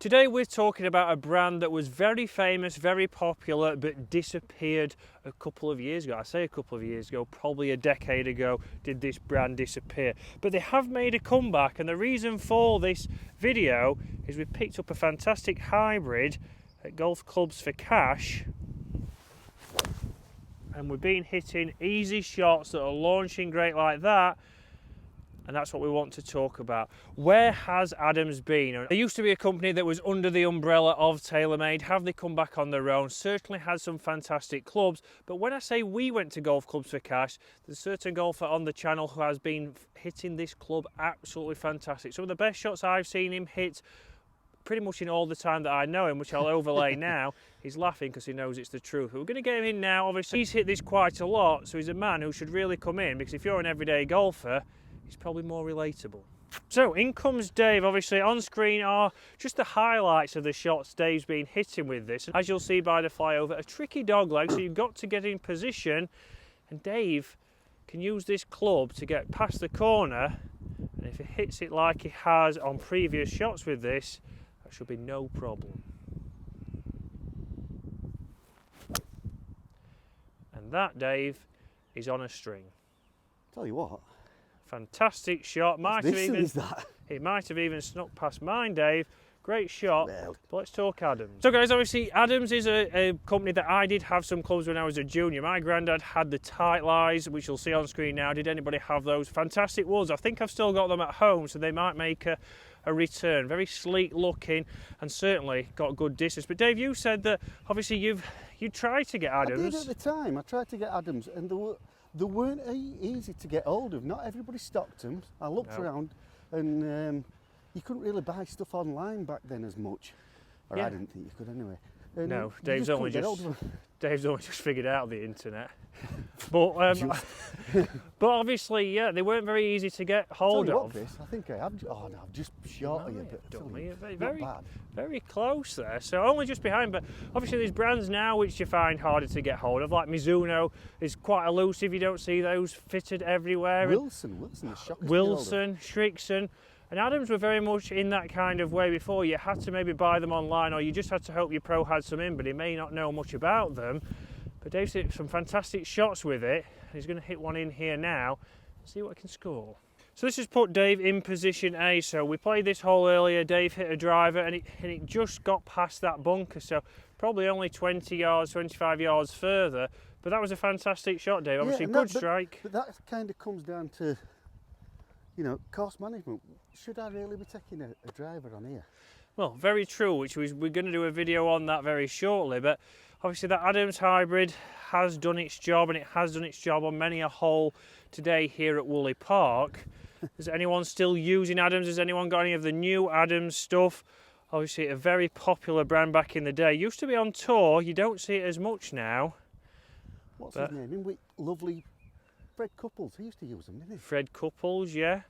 Today we're talking about a brand that was very famous, very popular, but disappeared a couple of years ago. I say a couple of years ago, probably a decade ago did this brand disappear. But they have made a comeback, and the reason for this video is we picked up a fantastic hybrid at Golf Clubs for Cash. And we've been hitting easy shots that are launching great like that. And that's what we want to talk about. Where has Adams been? There used to be a company that was under the umbrella of TaylorMade. Have they come back on their own? Certainly had some fantastic clubs. But when I say we went to Golf Clubs for Cash, there's a certain golfer on the channel who has been hitting this club absolutely fantastic. Some of the best shots I've seen him hit pretty much in all the time that I know him, which I'll overlay now. He's laughing because he knows it's the truth. But we're going to get him in now. Obviously, he's hit this quite a lot, so he's a man who should really come in, because if you're an everyday golfer, he's probably more relatable. So in comes Dave. Obviously on screen are just the highlights of the shots Dave's been hitting with this. As you'll see by the flyover, a tricky dog leg, so you've got to get in position, and Dave can use this club to get past the corner, and if he hits it like he has on previous shots with this, that should be no problem. And that, Dave, is on a string. Tell you what. Fantastic shot. It might have even snuck past mine, Dave. Great shot. Well. But let's talk Adams. So guys, obviously Adams is a company that I did have some clubs when I was a junior. My granddad had the tight lies, which you'll see on screen now. Did anybody have those? Fantastic woods. I think I've still got them at home, so they might make a return. Very sleek looking, and certainly got good distance. But Dave, you said that obviously you tried to get Adams. I did at the time. I tried to get Adams, and they weren't easy to get hold of. Not everybody stocked them. I looked around, and you couldn't really buy stuff online back then as much. Or yeah. I didn't think you could anyway. And no, Dave's only just figured out the internet. But but obviously, yeah, they weren't very easy to get hold of. I think I have. Oh no, I've just shot you. But very close there. So only just behind. But obviously, there's brands now which you find harder to get hold of. Like Mizuno is quite elusive. You don't see those fitted everywhere. Wilson is shocking. Wilson, Shrixon. And Adams were very much in that kind of way before. You had to maybe buy them online, or you just had to hope your pro had some in, but he may not know much about them. But Dave's hit some fantastic shots with it. He's going to hit one in here now, see what he can score. So this has put Dave in position A. So we played this hole earlier, Dave hit a driver, and it just got past that bunker. So probably only 20 yards, 25 yards further. But that was a fantastic shot, Dave. Obviously, good strike. But that kind of comes down to, you know, course management. Should I really be taking a driver on here? Well, very true, which we're going to do a video on that very shortly. But obviously that Adams hybrid has done its job, and it has done its job on many a hole today here at Woolley Park. Is anyone still using Adams? Has anyone got any of the new Adams stuff? Obviously a very popular brand back in the day. Used to be on tour, you don't see it as much now. What's his name? Lovely Fred Couples, he used to use them, didn't he? Fred Couples, yeah.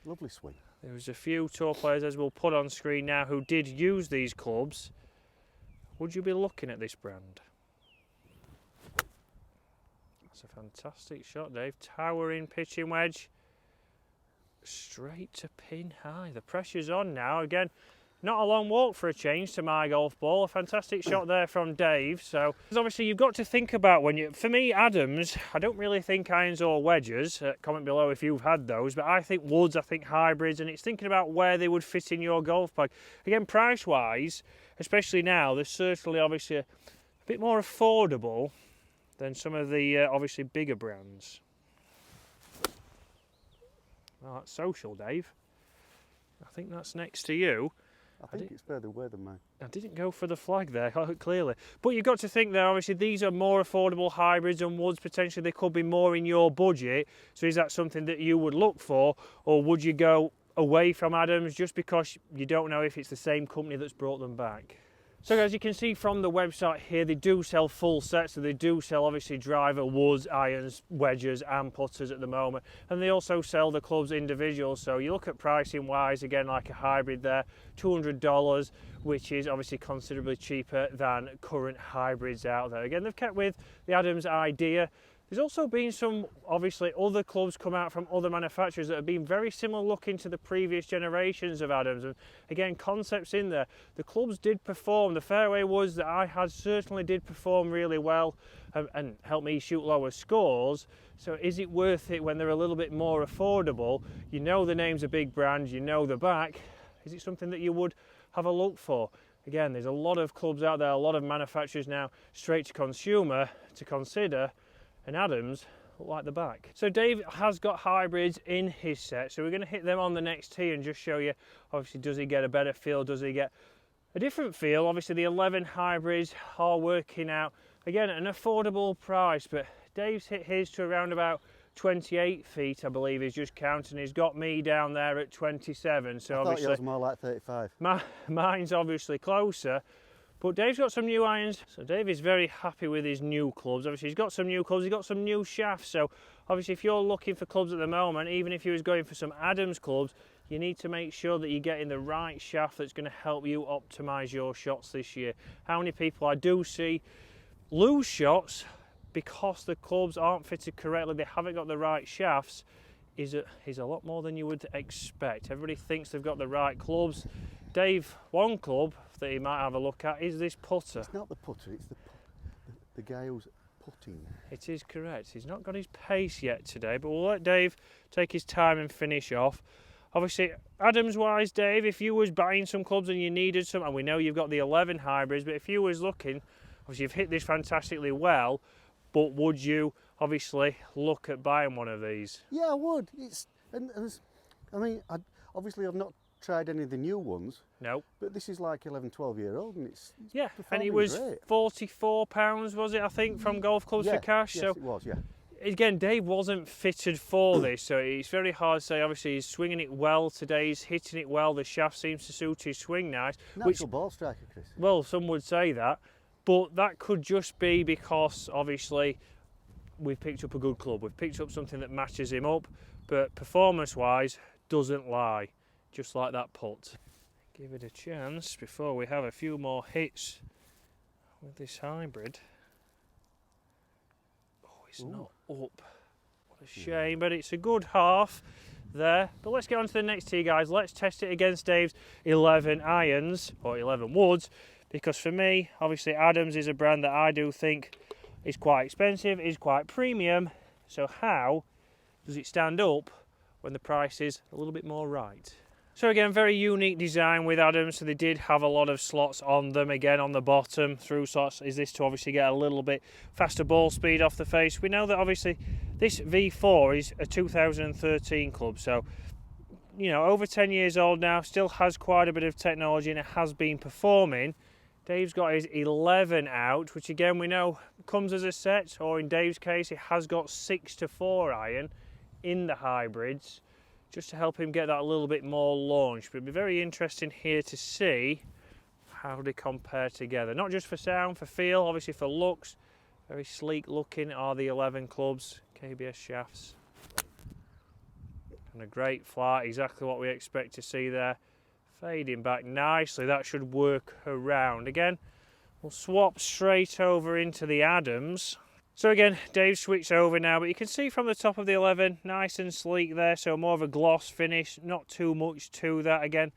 Lovely swing. There was a few tour players, as we'll put on screen now, who did use these clubs. Would you be looking at this brand? That's a fantastic shot, Dave. Towering pitching wedge. Straight to pin high. The pressure's on now. Again, not a long walk for a change to my golf ball. A fantastic shot there from Dave. So obviously you've got to think about for me, Adams, I don't really think irons or wedges. Comment below if you've had those. But I think woods, I think hybrids, and it's thinking about where they would fit in your golf bag. Again, price-wise, especially now, they're certainly obviously a bit more affordable than some of the obviously bigger brands. Oh, that's social, Dave. I think that's next to you. I think it's further away than mine. I didn't go for the flag there, clearly. But you've got to think there, obviously, these are more affordable hybrids, and woods, potentially they could be more in your budget. So is that something that you would look for, or would you go away from Adams just because you don't know if it's the same company that's brought them back? So as you can see from the website here, they do sell full sets, so they do sell obviously driver, woods, irons, wedges and putters at the moment, and they also sell the clubs individual. So you look at pricing wise, again, like a hybrid there, $200, which is obviously considerably cheaper than current hybrids out there. Again, they've kept with the Adams idea, There's also been some, obviously, other clubs come out from other manufacturers that have been very similar looking to the previous generations of Adams. And again, concepts in there. The clubs did perform. The fairway woods that I had certainly did perform really well and helped me shoot lower scores. So is it worth it when they're a little bit more affordable? You know the name's a big brand, you know the back. Is it something that you would have a look for? Again, there's a lot of clubs out there, a lot of manufacturers now, straight to consumer to consider. And Adams look like the back. So Dave has got hybrids in his set, so we're going to hit them on the next tee and just show you, obviously, does he get a better feel, does he get a different feel? Obviously the 11 hybrids are working out, again, at an affordable price, but Dave's hit his to around about 28 feet, I believe he's just counting. He's got me down there at 27, so I thought obviously yours more like 35. Mine's obviously closer. But Dave's got some new irons, so Dave is very happy with his new clubs. Obviously he's got some new clubs, he's got some new shafts, so obviously if you're looking for clubs at the moment, even if you was going for some Adams clubs, you need to make sure that you're getting the right shaft that's going to help you optimise your shots this year. How many people I do see lose shots because the clubs aren't fitted correctly, they haven't got the right shafts, is a lot more than you would expect. Everybody thinks they've got the right clubs. Dave, one club that he might have a look at is this putter. It's not the putter, it's the guy who's putting. It is correct. He's not got his pace yet today, but we'll let Dave take his time and finish off. Obviously, Adams-wise, Dave, if you was buying some clubs and you needed some, and we know you've got the 11 hybrids, but if you was looking, obviously you've hit this fantastically well, but would you obviously look at buying one of these? Yeah, I would. Obviously I've not tried any of the new ones. No. But this is like 11, 12-year-old, and it's yeah, and it was great. £44, was it, I think, from Golf Clubs for Cash? Yes, so it was, yeah. Again, Dave wasn't fitted for this, so it's very hard to say. Obviously, he's swinging it well today, he's hitting it well, the shaft seems to suit his swing nice. Natural ball striker, Chris. Well, some would say that, but that could just be because, obviously, we've picked up a good club. We've picked up something that matches him up, but performance-wise, doesn't lie. Just like that putt. Give it a chance before we have a few more hits with this hybrid. Oh, it's not up. What a shame, but it's a good half there. But let's get on to the next tee, guys. Let's test it against Dave's 11 irons, or 11 woods, because for me, obviously Adams is a brand that I do think is quite expensive, is quite premium. So how does it stand up when the price is a little bit more right? So again, very unique design with Adams, so they did have a lot of slots on them. Again, on the bottom, through slots, is this to obviously get a little bit faster ball speed off the face. We know that obviously this V4 is a 2013 club, so, you know, over 10 years old now, still has quite a bit of technology and it has been performing. Dave's got his 11 out, which again we know comes as a set, or in Dave's case, it has got 6-4 iron in the hybrids, just to help him get that a little bit more launch. But it'll be very interesting here to see how they compare together. Not just for sound, for feel, obviously for looks. Very sleek looking are the 11 clubs, KBS shafts. And a great flight, exactly what we expect to see there. Fading back nicely, that should work around. Again, we'll swap straight over into the Adams. So again, Dave switched over now, but you can see from the top of the 11, nice and sleek there, so more of a gloss finish, not too much to that. Again,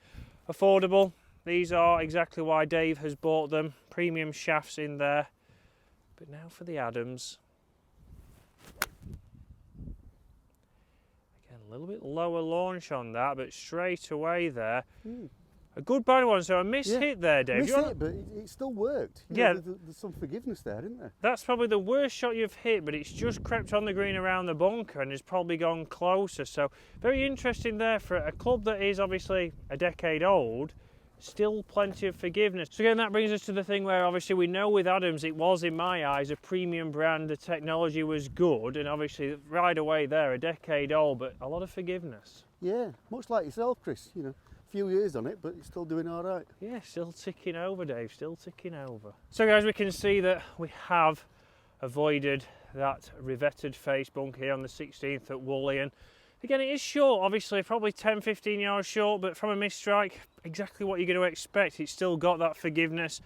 affordable. These are exactly why Dave has bought them. Premium shafts in there. But now for the Adams. Again, a little bit lower launch on that, but straight away there. A good bad one, so a miss-hit there, Dave. Miss-hit, but it still worked. Yeah. There's some forgiveness there, isn't there? That's probably the worst shot you've hit, but it's just crept on the green around the bunker and has probably gone closer. So very interesting there for a club that is obviously a decade old. Still plenty of forgiveness. So again, that brings us to the thing where obviously we know with Adams it was, in my eyes, a premium brand. The technology was good, and obviously right away there, a decade old, but a lot of forgiveness. Yeah, much like yourself, Chris. You know, a few years on it, but it's still doing all right. Yeah, still ticking over, Dave, still ticking over. So guys, we can see that we have avoided that revetted face bunker here on the 16th at Woolley. And again, it is short, obviously, probably 10-15 yards short, but from a missed strike, exactly what you're going to expect. It's still got that forgiveness.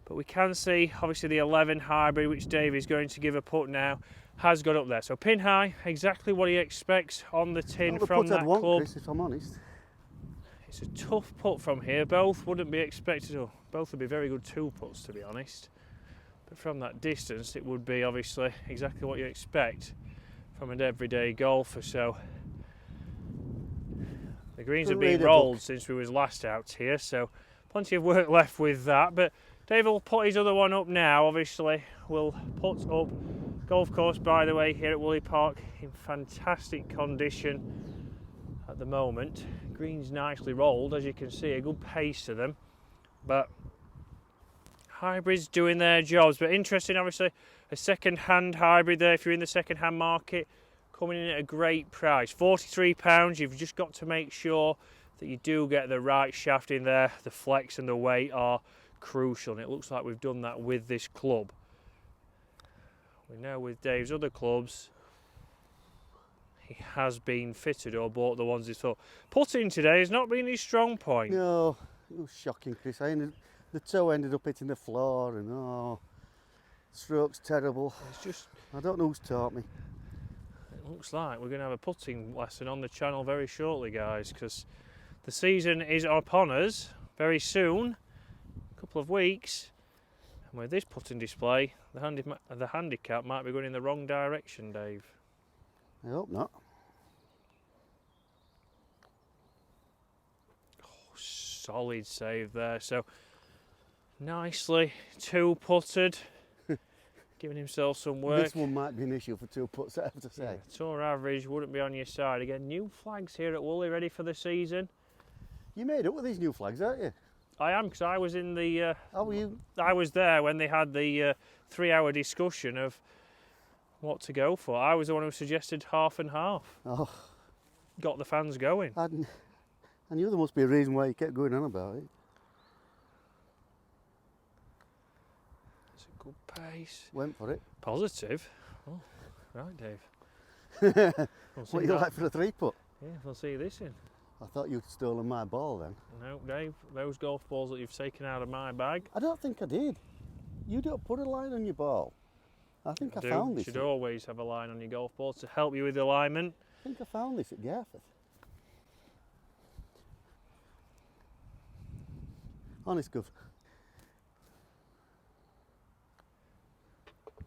But we can see, obviously, the 11 hybrid, which Dave is going to give a putt now, has got up there. So pin high, exactly what he expects on the tin from that club. Chris, if I'm honest. It's a tough putt from here. Both wouldn't be expected, or both would be very good two putts to be honest. But from that distance, it would be obviously exactly what you expect from an everyday golfer. So the greens have been rolled since we was last out here, so plenty of work left with that. But Dave will put his other one up now. Obviously, we'll put up golf course, by the way, here at Woolly Park in fantastic condition at the moment. Greens nicely rolled, as you can see, a good pace to them. But hybrids doing their jobs. But interesting, obviously, a second-hand hybrid there. If you're in the second-hand market, coming in at a great price, £43. You've just got to make sure that you do get the right shaft in there. The flex and the weight are crucial, and it looks like we've done that with this club. We know with Dave's other clubs, he has been fitted or bought the ones he thought. Putting today has not been his strong point. No, it was shocking, Chris. The toe ended up hitting the floor, and stroke's terrible. It's just, I don't know who's taught me. it looks like we're going to have a putting lesson on the channel very shortly, guys, because the season is upon us very soon, a couple of weeks, and with this putting display, the handicap might be going in the wrong direction, Dave. I hope not. Oh, solid save there. So nicely two putted, giving himself some work. This one might be an issue for two putts, I have to say. Yeah, tour average wouldn't be on your side. Again, new flags here at Woolly, ready for the season. You made up with these new flags, aren't you? I am, because I was in the. How were you? I was there when they had the 3-hour discussion of what to go for. I was the one who suggested half and half. Oh, Got the fans going. I knew there must be a reason why you kept going on about it. It's a good pace. Went for it. Positive. Oh, right, Dave. We'll see What you that. like for a three-putt? Yeah, we'll see this in. I thought you'd stolen my ball then. No, Dave, those golf balls that you've taken out of my bag. I don't think I did. You don't put a line on your ball. I think I found this. You should always have a line on your golf ball to help you with alignment. I think I found this at Garforth. Honest, Gov.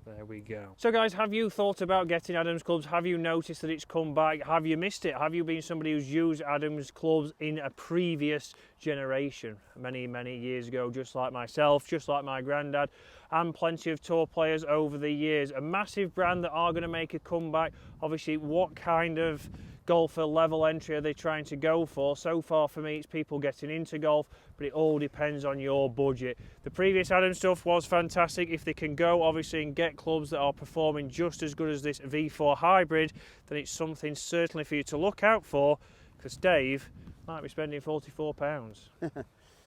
There we go. So guys, have you thought about getting Adams clubs? Have you noticed that it's come back? Have you missed it? Have you been somebody who's used Adams clubs in a previous generation, many, many years ago, just like myself, just like my granddad, and plenty of tour players over the years? A massive brand that are going to make a comeback. Obviously, what kind of golfer level entry are they trying to go for? So far for me, it's people getting into golf, but it all depends on your budget. The previous Adams stuff was fantastic. If they can go obviously and get clubs that are performing just as good as this V4 hybrid, then it's something certainly for you to look out for, because Dave might be spending £44.